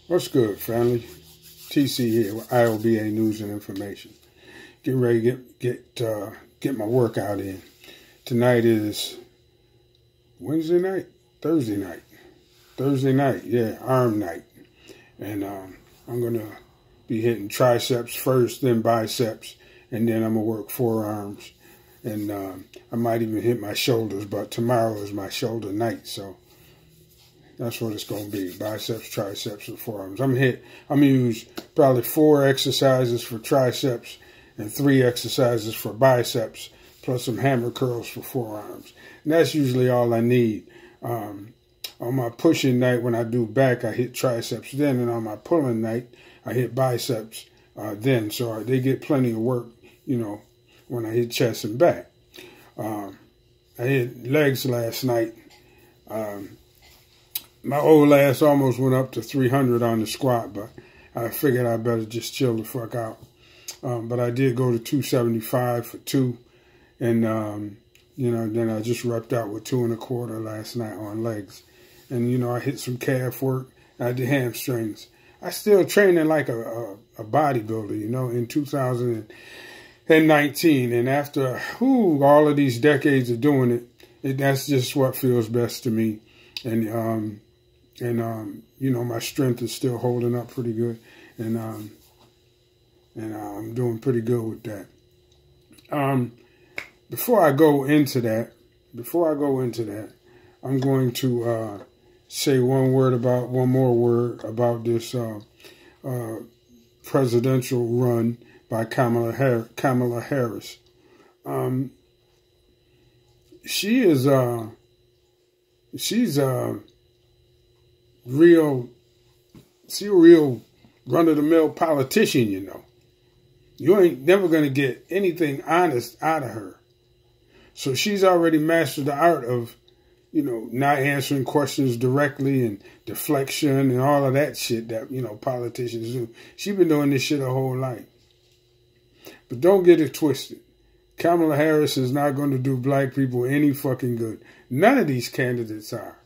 What's good, family? TC here with IOBA News and Information. Getting ready to get my workout in. Tonight is Wednesday night? Thursday night. Thursday night, yeah, arm night. And I'm going to be hitting triceps first, then biceps, and then I'm going to work forearms. And I might even hit my shoulders, but tomorrow is my shoulder night, so that's what it's going to be. Biceps, triceps, and forearms. I'm going to use probably 4 exercises for triceps and 3 exercises for biceps, plus some hammer curls for forearms. And that's usually all I need. On my pushing night, when I do back, I hit triceps then. And on my pulling night, I hit biceps then. So they get plenty of work, you know, when I hit chest and back. I hit legs last night. My old ass almost went up to 300 on the squat, but I figured I better just chill the fuck out. But I did go to 275 for 2, and you know, then I just repped out with 2 1/4 last night on legs, and you know, I hit some calf work. I did hamstrings. I still training like a bodybuilder, you know, in 2019, and after all of these decades of doing it, that's just what feels best to me, and you know, my strength is still holding up pretty good, and I'm doing pretty good with that. Before I go into that, I'm going to say one more word about this presidential run by Kamala Harris. She's a real run-of-the-mill politician, you know. You ain't never going to get anything honest out of her. So she's already mastered the art of, you know, not answering questions directly and deflection and all of that shit that, you know, politicians do. She's been doing this shit her whole life. But don't get it twisted. Kamala Harris is not going to do black people any fucking good. None of these candidates are.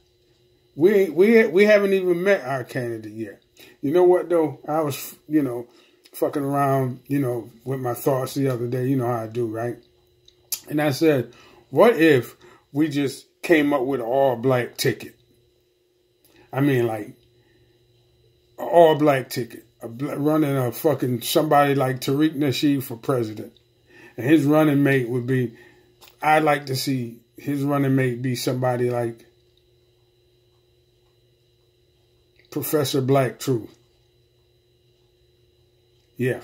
We haven't even met our candidate yet. You know what, though? I was, you know, fucking around, you know, with my thoughts the other day. You know how I do, right? And I said, what if we just came up with an all-black ticket? I mean, like, an all-black ticket. Running a fucking somebody like Tariq Nasheed for president. And his running mate would be, I'd like to see his running mate be somebody like Professor Black Truth. Yeah.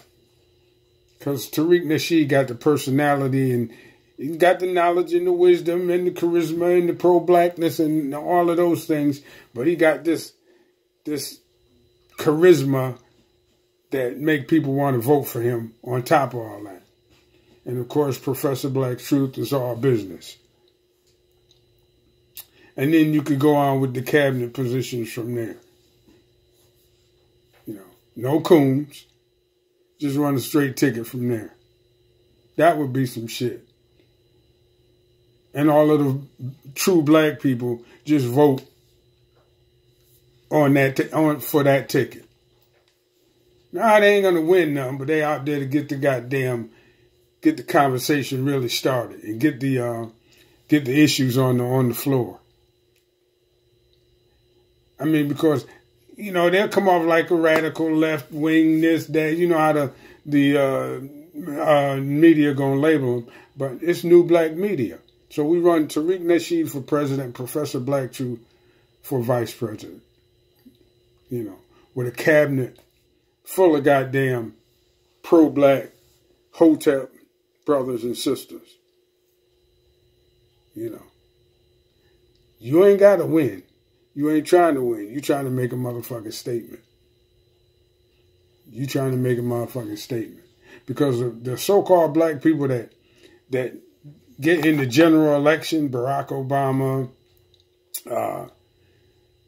Because Tariq Nasheed got the personality and he got the knowledge and the wisdom and the charisma and the pro-blackness and all of those things. But he got this charisma that make people want to vote for him on top of all that. And of course, Professor Black Truth is all business. And then you could go on with the cabinet positions from there. You know, no coons. Just run a straight ticket from there. That would be some shit. And all of the true black people just vote on that for that ticket. Nah, they ain't gonna win nothing, but they out there to get the conversation really started and get the issues on the floor. I mean, because, you know, they'll come off like a radical left wing, this, that. You know how the media gonna label them, but it's new black media. So we run Tariq Nasheed for president, Professor Black Truth for vice president. You know, with a cabinet full of goddamn pro-black hotep brothers and sisters. You know, you ain't got to win. You ain't trying to win. You trying to make a motherfucking statement. You trying to make a motherfucking statement. Because the so-called black people that get in the general election, Barack Obama,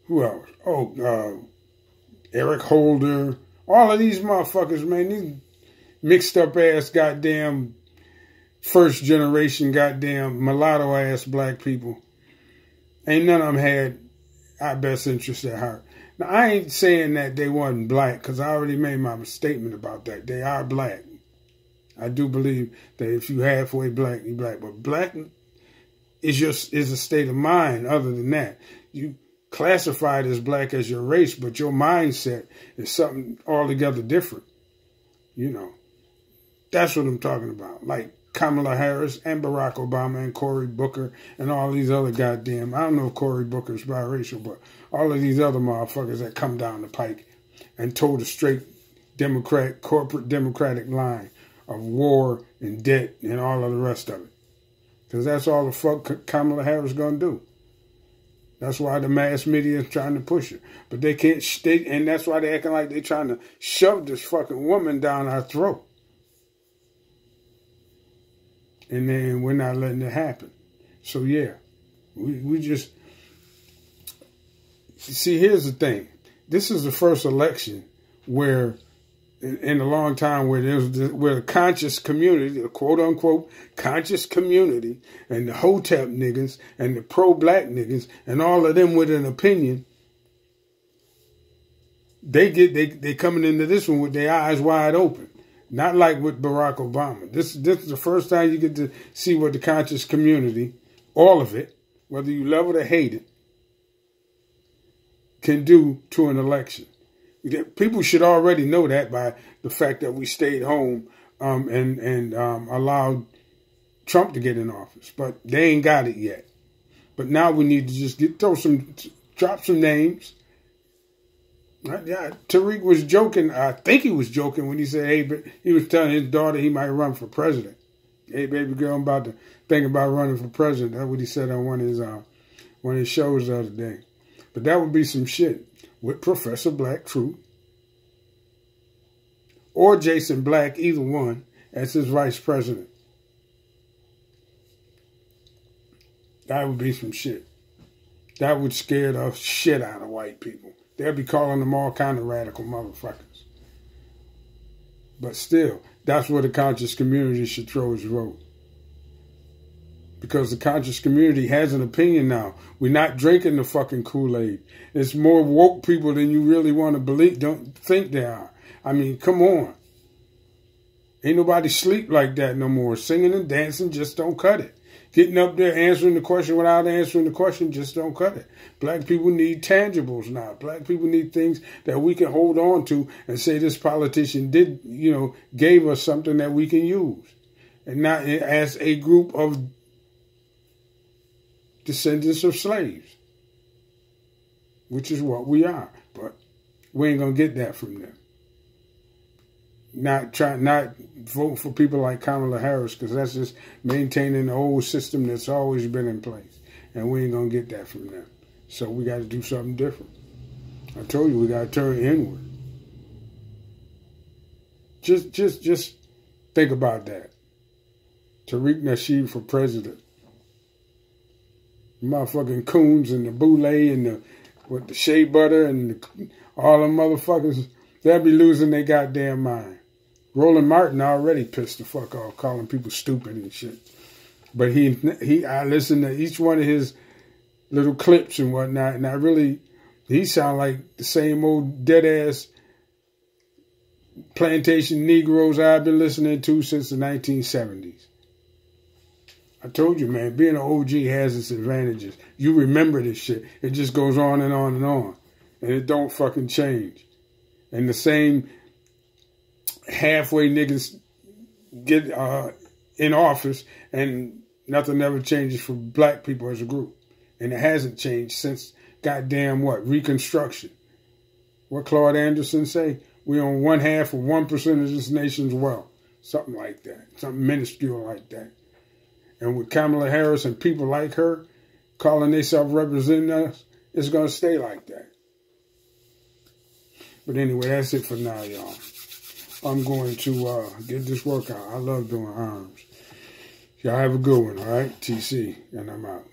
who else? Oh, Eric Holder, all of these motherfuckers, man, these mixed up ass goddamn first generation goddamn mulatto ass black people. Ain't none of them had our best interest at heart. Now, I ain't saying that they wasn't black, because I already made my statement about that. They are black. I do believe that if you halfway black, you black. But black is a state of mind. Other than that, you classified as black as your race, but your mindset is something altogether different. You know, that's what I'm talking about. Like Kamala Harris and Barack Obama and Cory Booker and all these other goddamn, I don't know if Cory Booker is biracial, but all of these other motherfuckers that come down the pike and told a straight corporate democratic line of war and debt and all of the rest of it. Because that's all the fuck Kamala Harris gonna do. That's why the mass media is trying to push it. But they can't, and that's why they're acting like they're trying to shove this fucking woman down our throat. And then we're not letting it happen. So yeah, we just, see, here's the thing. This is the first election where, in a long time, where the conscious community, the quote unquote conscious community, and the hotep niggas and the pro-black niggas and all of them with an opinion, they coming into this one with their eyes wide open. Not like with Barack Obama. This is the first time you get to see what the conscious community, all of it, whether you love it or hate it, can do to an election. People should already know that by the fact that we stayed home and allowed Trump to get in office. But they ain't got it yet. But now we need to just drop some names. Yeah, Tariq was joking. I think he was joking when he said, "Hey," but he was telling his daughter he might run for president. "Hey, baby girl, I'm about to think about running for president." That's what he said on one of his shows the other day. But that would be some shit with Professor Black Truth or Jason Black, either one, as his vice president. That would be some shit. That would scare the shit out of white people. They'll be calling them all kind of radical motherfuckers. But still, that's where the conscious community should throw its vote. Because the conscious community has an opinion now. We're not drinking the fucking Kool-Aid. It's more woke people than you really want to believe, don't think they are. I mean, come on. Ain't nobody sleep like that no more. Singing and dancing just don't cut it. Getting up there answering the question without answering the question just don't cut it. Black people need tangibles now. Black people need things that we can hold on to and say this politician did, gave us something that we can use. And not as a group of descendants of slaves, which is what we are. But we ain't going to get that from them. Not vote for people like Kamala Harris, because that's just maintaining the old system that's always been in place. And we ain't going to get that from them. So we got to do something different. I told you, we got to turn inward. Just think about that. Tariq Nasheed for president. Motherfucking coons and the boule and with the shea butter and all them motherfuckers, they'll be losing their goddamn mind. Roland Martin already pissed the fuck off, calling people stupid and shit. But I listened to each one of his little clips and whatnot, and he sound like the same old dead-ass plantation Negroes I've been listening to since the 1970s. I told you, man, being an OG has its advantages. You remember this shit. It just goes on and on and on. And it don't fucking change. And the same halfway niggas get in office and nothing ever changes for black people as a group. And it hasn't changed since goddamn what? Reconstruction. What Claude Anderson say? We own 1/2 of 1% of this nation's wealth. Something like that. Something minuscule like that. And with Kamala Harris and people like her calling themselves representing us, it's going to stay like that. But anyway, that's it for now, y'all. I'm going to get this workout. I love doing arms. Y'all have a good one, all right? TC, and I'm out.